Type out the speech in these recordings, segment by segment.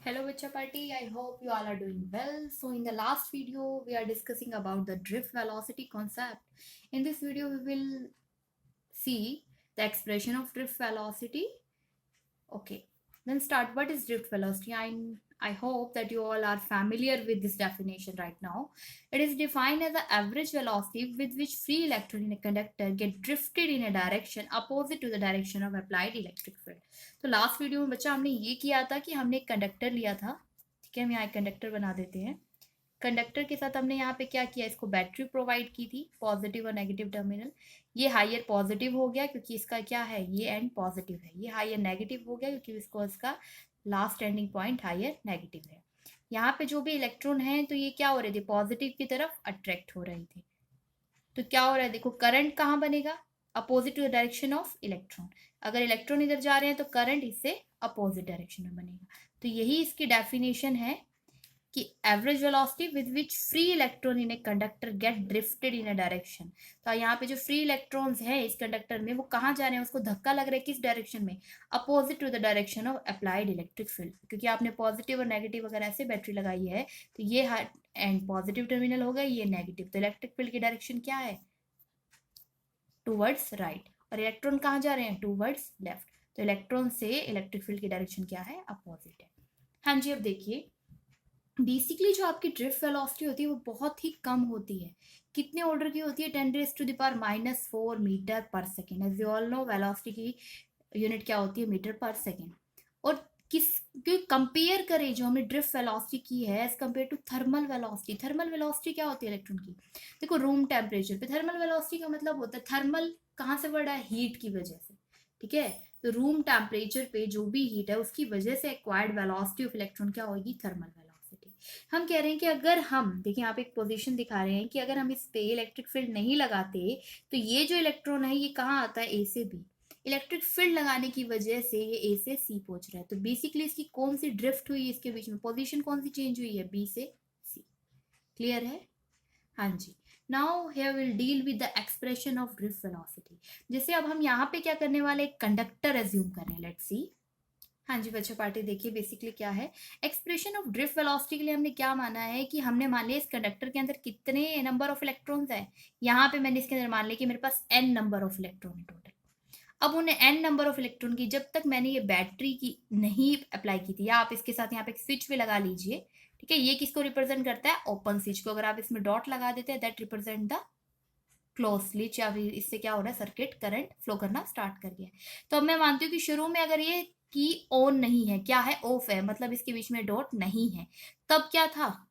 Hello Bacha Party, I hope you all are doing well. So in the last video, we are discussing about the drift velocity concept. In this video, we will see the expression of drift velocity. Okay, then start. What is drift velocity? I hope that you all are familiar with this definition right now. It is defined as the average velocity with which free electron in a conductor get drifted in a direction opposite to the direction of applied electric field. तो last video में बच्चा हमने ये किया था कि हमने एक कंडक्टर लिया था. ठीक है, हम यहाँ एक कंडक्टर बना देते हैं. कंडक्टर के साथ हमने यहाँ पे क्या किया, इसको बैटरी प्रोवाइड की थी, पॉजिटिव और नेगेटिव टर्मिनल. ये हायर पॉजिटिव हो गया क्योंकि इसका क्या है, ये एंड पॉजिटिव है. ये हायर नेगेटिव हो गया क्योंकि इसका last ending point higher negative है. यहाँ पे जो भी इलेक्ट्रॉन है तो ये क्या हो रहे थे, पॉजिटिव की तरफ अट्रैक्ट हो रहे थे. तो क्या हो रहा है, देखो करंट कहाँ बनेगा, opposite to the direction of electron. अगर इलेक्ट्रॉन इधर जा रहे हैं तो करंट इससे अपोजिट डायरेक्शन में बनेगा. तो यही इसकी डेफिनेशन है कि average velocity with which free electron in a conductor get drifted in a direction. तो यहाँ पे जो फ्री इलेक्ट्रॉन्स हैं इस कंडक्टर में वो कहाँ जा रहे हैं, उसको धक्का लग रहा है किस डायरेक्शन में, opposite to the direction of applied electric field. क्योंकि आपने पॉजिटिव और नेगेटिव अगर ऐसे बैटरी लगाई है तो ये एंड पॉजिटिव टर्मिनल हो गया, ये नेगेटिव. तो इलेक्ट्रिक फील्ड की डायरेक्शन क्या है, टूवर्ड्स राइट. और इलेक्ट्रॉन कहाँ जा रहे हैं, टूवर्ड्स लेफ्ट. तो इलेक्ट्रॉन से इलेक्ट्रिक फील्ड की डायरेक्शन क्या है, अपोजिट है. हाँ जी, अब देखिए बेसिकली जो आपकी ड्रिफ्ट वेलोसिटी होती है वो बहुत ही कम होती है. कितने ऑर्डर की होती है, 10⁻⁻⁴ मीटर पर second. As you all know velocity की यूनिट क्या होती है, मीटर पर सेकेंड. और किस कंपेयर करें जो हमने ड्रिफ्ट वेलोसिटी की है as compare to thermal velocity. Thermal velocity क्या होती है इलेक्ट्रॉन की, देखो रूम टेम्परेचर पे थर्मल वेलोसिटी का मतलब होता है, थर्मल कहाँ से वर्ड है, हीट की वजह से. ठीक है, तो रूम टेम्परेचर पे जो भी हीट है उसकी वजह से एक्वायर्ड वेलोसिटी ऑफ इलेक्ट्रॉन क्या होगी, थर्मल वेलोसिटी. हम कह रहे हैं कि अगर हम देखिए यहाँ पे एक पोजीशन दिखा रहे हैं कि अगर हम इस पे इलेक्ट्रिक फील्ड नहीं लगाते तो ये जो इलेक्ट्रॉन है ये कहाँ आता है, ए से बी. इलेक्ट्रिक फील्ड लगाने की वजह से ये ए से सी पहुंच रहा है. तो बेसिकली इसकी कौन सी ड्रिफ्ट हुई, इसके बीच में पोजीशन कौन सी चेंज हुई है, बी से सी. क्लियर है. हाँ जी. Now here will deal with the expression of drift velocity. जैसे अब हम यहाँ पे क्या करने वाले, एक कंडक्टर एज्यूम कर रहे हैं, लेट्स सी. हाँ जी बच्चों पार्टी, देखिए बेसिकली क्या है, एक्सप्रेशन ऑफ ड्रिफ्ट वेलोसिटी के लिए हमने क्या माना है कि हमने मान लिया इस कंडक्टर के अंदर कितने नंबर ऑफ इलेक्ट्रॉन्स है. यहाँ पे मैंने इसके अंदर मान लिया कि मेरे पास n नंबर ऑफ इलेक्ट्रॉन है टोटल. अब उन्हें n नंबर ऑफ इलेक्ट्रॉन की जब तक मैंने ये बैटरी की नहीं अप्लाई की थी, या आप इसके साथ यहाँ पे एक स्विच भी लगा लीजिए. ठीक है, ये किसको रिप्रेजेंट करता है, ओपन स्विच को. अगर आप इसमें डॉट लगा देते हैं that represent the close switch, या फिर इससे क्या हो रहा है, सर्किट करंट फ्लो करना स्टार्ट कर गया. तो अब मैं मानती हूँ कि शुरू में अगर ये की ऑन नहीं है, क्या है, ऑफ है, मतलब इसके बीच में डॉट नहीं है, तब क्या था,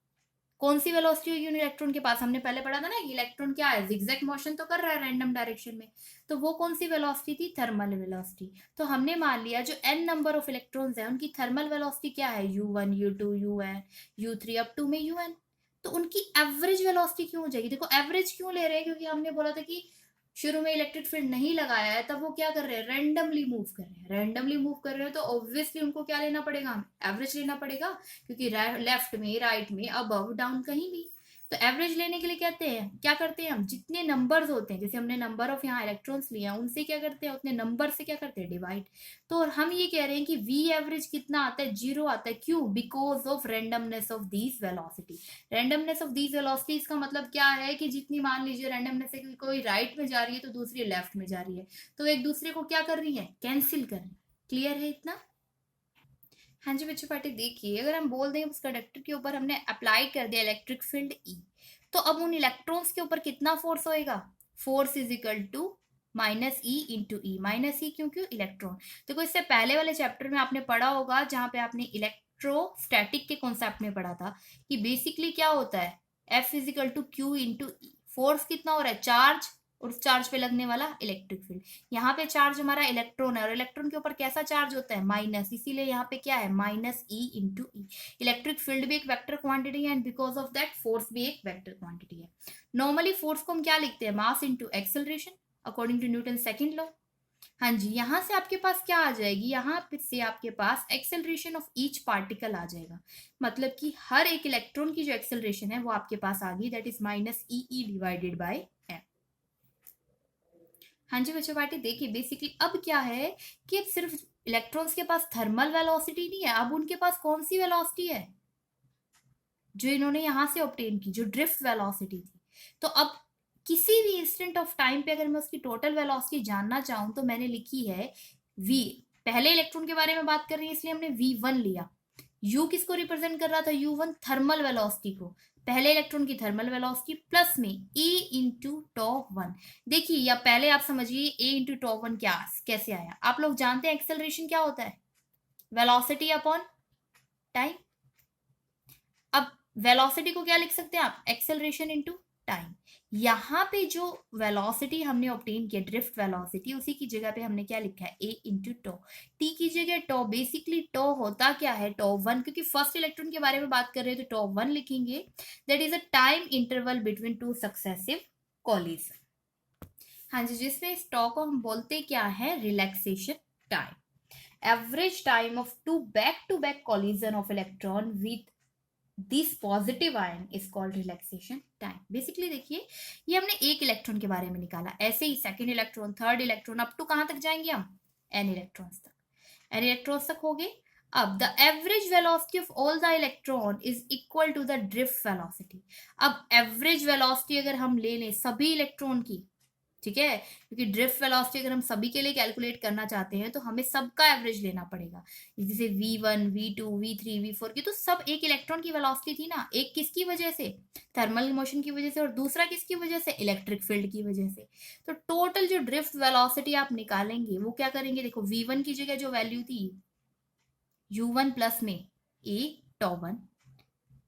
कौन सी वेलोसिटी होगी उन इलेक्ट्रॉन के पास. हमने पहले पढ़ा था ना कि इलेक्ट्रॉन क्या है, जिगजैग मोशन तो कर रहा है रैंडम डायरेक्शन में. तो वो कौन सी वेलोसिटी थी, थर्मल वेलोसिटी. तो हमने मान लिया जो n नंबर ऑफ इलेक्ट्रॉन्स है उनकी थर्मल वेलोसिटी क्या है, u1 u2 un u3 up to में un. तो उनकी एवरेज वेलोसिटी क्यों हो जाएगी, देखो एवरेज क्यों ले रहे हैं, क्योंकि हमने बोला था कि शुरू में इलेक्ट्रिक फील्ड नहीं लगाया है, तब वो क्या कर रहे हैं, रैंडमली मूव कर रहे हैं. रैंडमली मूव कर रहे हैं तो ऑब्वियसली उनको क्या लेना पड़ेगा, एवरेज लेना पड़ेगा. क्योंकि लेफ्ट में, राइट में, अबव डाउन कहीं भी. तो एवरेज लेने के लिए कहते हैं, क्या करते हैं हम, जितने नंबर्स होते हैं, जैसे हमने नंबर ऑफ यहाँ इलेक्ट्रॉन्स लिए हैं उनसे क्या करते हैं, उतने नंबर से क्या करते हैं, डिवाइड. तो हम ये कह रहे हैं कि वी एवरेज कितना आता है, 0 आता है. क्यों, because of randomness of these velocity. Randomness of these velocity इसका मतलब क्या है कि जितनी मान लीजिए रेंडमनेस है कि कोई राइट में जा रही है तो दूसरी लेफ्ट में जा रही है, तो एक दूसरे को क्या कर रही है, कैंसिल कर रही है. क्लियर है इतना. हाँ जी बच्चों पार्टी, देखिए अगर हम बोल दें उस कंडक्टर के ऊपर हमने अप्लाई कर दिया इलेक्ट्रिक फील्ड ई, तो अब उन इलेक्ट्रॉन्स के ऊपर कितना फोर्स होएगा, force is equal to minus E into e. Minus e क्यों, क्यों इलेक्ट्रॉन. देखो इससे पहले वाले चैप्टर में आपने पढ़ा होगा जहां पे आपने इलेक्ट्रोस्टैटिक के कॉन्सेप्ट में पढ़ा था कि बेसिकली क्या होता है, F is equal to Q into E. Force कितना हो रहा है, चार्ज, और उस चार्ज पे लगने वाला इलेक्ट्रिक फील्ड. यहाँ पे चार्ज हमारा इलेक्ट्रॉन है और इलेक्ट्रॉन के ऊपर कैसा चार्ज होता है, माइनस, इसीलिए यहाँ पे क्या है, माइनस ई इंटू ई. इलेक्ट्रिक फील्ड भी एक वेक्टर क्वांटिटी है and because of that force भी एक वेक्टर क्वांटिटी है. नॉर्मली फोर्स को हम क्या लिखते हैं, mass into acceleration according to Newton second law. हाँ जी, यहाँ से आपके पास क्या आ जाएगी, यहाँ से आपके पास एक्सेलरेशन ऑफ ईच पार्टिकल आ जाएगा. मतलब कि हर एक इलेक्ट्रॉन की जो एक्सेलरेशन है वो आपके पास आ गई, that is minus E E divided by M. हाँ जी बच्चों पार्टी, देखिए बेसिकली अब क्या है कि अब सिर्फ इलेक्ट्रॉन्स के पास थर्मल वेलोसिटी नहीं है, अब उनके पास कौन सी वेलोसिटी है जो इन्होंने यहां से ऑब्टेन की, जो ड्रिफ्ट वेलोसिटी थी। तो अब किसी भी इंस्टेंट ऑफ टाइम पे अगर मैं उसकी टोटल वेलोसिटी जानना चाहूं तो मैंने लिखी है v, पहले इलेक्ट्रॉन के बारे में बात कर रही है इसलिए हमने v1 लिया। u किसको रिप्रेजेंट कर रहा था, u1 थर्मल वेलोसिटी को, पहले इलेक्ट्रॉन की थर्मल वेलोसिटी प्लस में a इंटू टॉ1। देखिए या पहले आप समझिए a इंटू टॉ1 क्या कैसे आया। आप लोग जानते हैं एक्सेलरेशन क्या होता है, वेलोसिटी अपॉन टाइम। अब वेलोसिटी को क्या लिख सकते हैं आप, एक्सेलरेशन इनटू टाइम। यहाँ पे जो वेलोसिटी हमने ऑब्टेन किया ड्रिफ्ट वेलोसिटी, उसी की जगह पे हमने क्या लिखा है, a इंटू टॉ, टी की जगह टॉ। बेसिकली टॉ होता क्या है, टॉ1, क्योंकि फर्स्ट इलेक्ट्रॉन के बारे में बात कर रहे हैं तो टॉ1 लिखेंगे। That is a time interval between two successive collision. हाँ जी, जिसमें इस टॉ को हम बोलते क्या है, relaxation time. Average time of two back collision of electron with this positive ion is called relaxation time. Basically देखिए ये हमने एक इलेक्ट्रॉन के बारे में निकाला, ऐसे ही second electron, third electron, up to कहां तक जाएंगे हम, एन इलेक्ट्रॉन्स तक, एन इलेक्ट्रॉन्स तक हो गए। अब the average velocity of all the electron is equal to the drift velocity. अब एवरेज वेलोसिटी अगर हम ले लें सभी इलेक्ट्रॉन की, ठीक है, क्योंकि ड्रिफ्ट वेलोसिटी अगर हम सभी के लिए कैलकुलेट करना चाहते हैं तो हमें सबका एवरेज लेना पड़ेगा। जैसे v1 v2 v3 v4 की, तो सब एक इलेक्ट्रॉन की वेलोसिटी थी ना, एक किसकी वजह से, थर्मल मोशन की वजह से, और दूसरा किसकी वजह से, इलेक्ट्रिक फील्ड की वजह से। तो टोटल जो ड्रिफ्ट वेलोसिटी आप निकालेंगे वो क्या करेंगे, देखो v1 की जगह जो वैल्यू थी u1 प्लस में a टॉ1,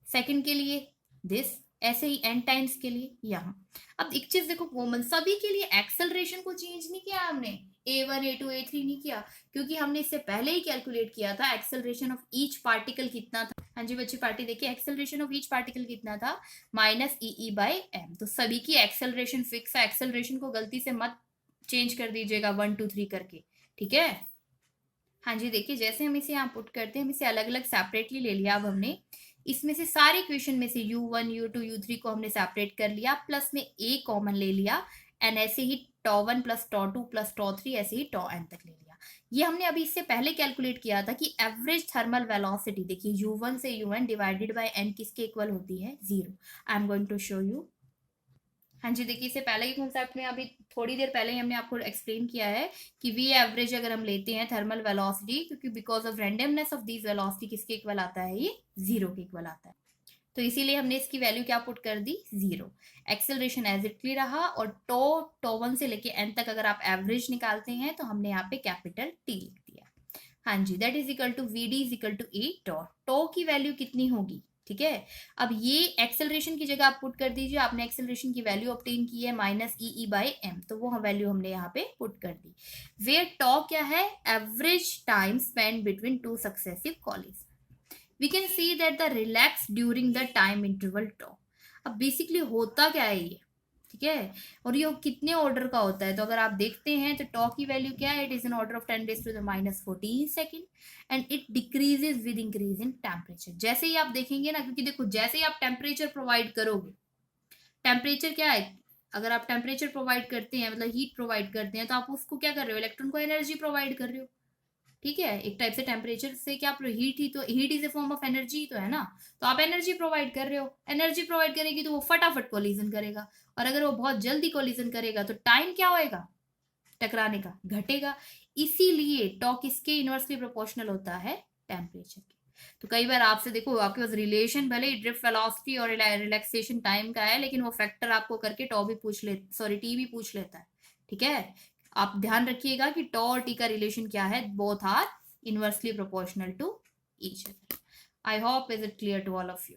सेकंड के लिए दिस, ऐसे ही एन टाइम्स के लिए यहाँ। अब एक चीज देखो कॉमन, सभी के लिए एक्सेलरेशन को चेंज नहीं किया हमने, a1 a2 a3 नहीं किया, क्योंकि हमने इससे पहले ही कैलकुलेट किया था एक्सेलरेशन ऑफ ईच पार्टिकल कितना था। हाँ जी बच्चे पार्टी देखिए, एक्सेलरेशन ऑफ ईच पार्टिकल कितना था, माइनस ई बाई एम। तो सभी की एक्सेलरेशन फिक्स है, एक्सेलरेशन को गलती से मत चेंज कर दीजिएगा 1 2 3 करके, ठीक है। हाँ जी देखिए, जैसे हम इसे यहाँ पुट करते हैं, हम इसे अलग अलग सेपरेटली ले लिया। अब हमने इसमें से सारे इक्वेशन में से u1 u2 u3 को हमने सेपरेट कर लिया, प्लस में a कॉमन ले लिया, एंड ऐसे ही टॉ1 प्लस टॉ2 प्लस टॉ3 ऐसे ही टॉ n तक ले लिया। ये हमने अभी इससे पहले कैलकुलेट किया था कि एवरेज थर्मल वेलोसिटी, देखिए u1 से un डिवाइडेड बाय n किसके इक्वल होती है, 0। I am going to show you. हाँ जी देखिए, इससे पहले के कॉन्सेप्ट में अभी थोड़ी देर पहले ही हमने आपको एक्सप्लेन किया है कि वी एवरेज अगर हम लेते हैं थर्मल वेलोसिटी, क्योंकि because of randomness of these velocity किसके इक्वल आता है, ये 0 के इक्वल आता है। तो इसीलिए हमने इसकी वैल्यू क्या पुट कर दी, 0। एक्सेलरेशन एज इट ही रहा, और टॉ1 से लेके एन तक अगर आप एवरेज निकालते हैं तो हमने यहाँ पे कैपिटल टी लिख दिया। हाँ जी, that is equal to v d is equal to a tau. Tau की वैल्यू कितनी होगी, ठीक है। अब ये एक्सेलरेशन की जगह आप पुट कर दीजिए, आपने एक्सेलरेशन की वैल्यू ऑब्टेन की है माइनस ई बाई एम, तो वो वैल्यू हमने यहाँ पे पुट कर दी। वेयर टॉ क्या है, average time spend between two successive collision. We can see that the relax during the time interval tau. अब बेसिकली होता क्या है ये, ठीक है, और ये कितने ऑर्डर का होता है, तो अगर आप देखते हैं तो टॉ की वैल्यू क्या है, it is an order of 10 raised to the minus 14 second, and it decreases with increase in temperature. जैसे ही आप देखेंगे ना, क्योंकि देखो जैसे ही आप टेम्परेचर प्रोवाइड करोगे, टेम्परेचर क्या है, अगर आप टेम्परेचर प्रोवाइड करते हैं मतलब हीट प्रोवाइड करते हैं, तो आप उसको क्या कर रहे हो, इलेक्ट्रॉन को एनर्जी प्रोवाइड कर रहे हो, ठीक है। एक टाइप से टेम्परेचर से क्या, हीट ही तो, heat is a form of energy तो है ना, तो आप एनर्जी प्रोवाइड कर रहे हो, एनर्जी प्रोवाइड करेगी तो वो फटाफट कोलिजन करेगा, और अगर वो बहुत जल्दी कोलिजन करेगा तो टाइम क्या होएगा, टकराने का घटेगा। इसीलिए टॉ किसके इनवर्सली प्रोपोर्शनल होता है, टेम्परेचर के। तो कई बार आपसे देखो आपके पास रिलेशन भले ही ड्रिफ्ट वेलोसिटी और रिलैक्सेशन टाइम का है, लेकिन वो फैक्टर आपको करके टॉ भी पूछ ले, सॉरी टी भी पूछ लेता है, ठीक है। आप ध्यान रखिएगा कि टॉ और टी का रिलेशन क्या है, both are inversely proportional to each other. I hope is it clear to all of you.